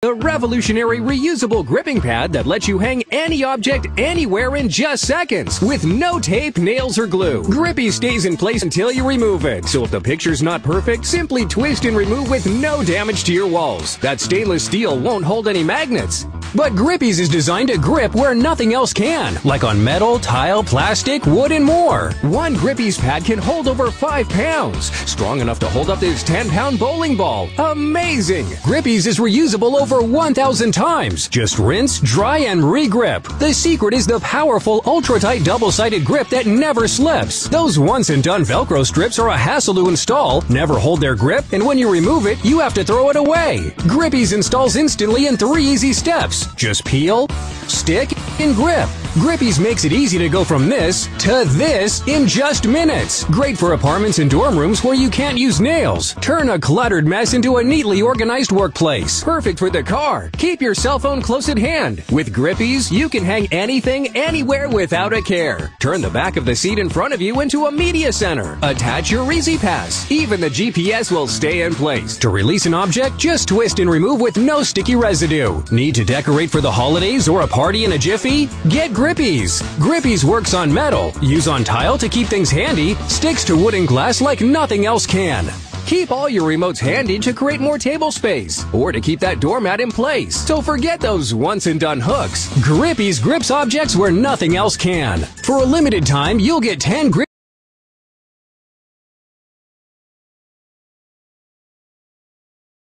The revolutionary reusable gripping pad that lets you hang any object anywhere in just seconds with no tape, nails, or glue. Grippy stays in place until you remove it. So if the picture's not perfect, simply twist and remove with no damage to your walls. That stainless steel won't hold any magnets. But Grippy's is designed to grip where nothing else can, like on metal, tile, plastic, wood, and more. One Grippy's pad can hold over 5 pounds, strong enough to hold up this 10-pound bowling ball. Amazing! Grippy's is reusable over 1,000 times. Just rinse, dry, and re-grip. The secret is the powerful, ultra-tight double-sided grip that never slips. Those once-and-done Velcro strips are a hassle to install, never hold their grip, and when you remove it, you have to throw it away. Grippy's installs instantly in 3 easy steps. Just peel, stick, and grip. Grippy's makes it easy to go from this to this in just minutes. Great for apartments and dorm rooms where you can't use nails. Turn a cluttered mess into a neatly organized workplace. Perfect for the car. Keep your cell phone close at hand. With Grippy's, you can hang anything, anywhere without a care. Turn the back of the seat in front of you into a media center. Attach your E-ZPass. Even the GPS will stay in place. To release an object, just twist and remove with no sticky residue. Need to decorate for the holidays or a party in a jiffy? Get Grippy's. Grippy's works on metal, use on tile to keep things handy, sticks to wood and glass like nothing else can. Keep all your remotes handy to create more table space, or to keep that doormat in place. So forget those once-and-done hooks. Grippy's grips objects where nothing else can. For a limited time, you'll get 10 Grippy's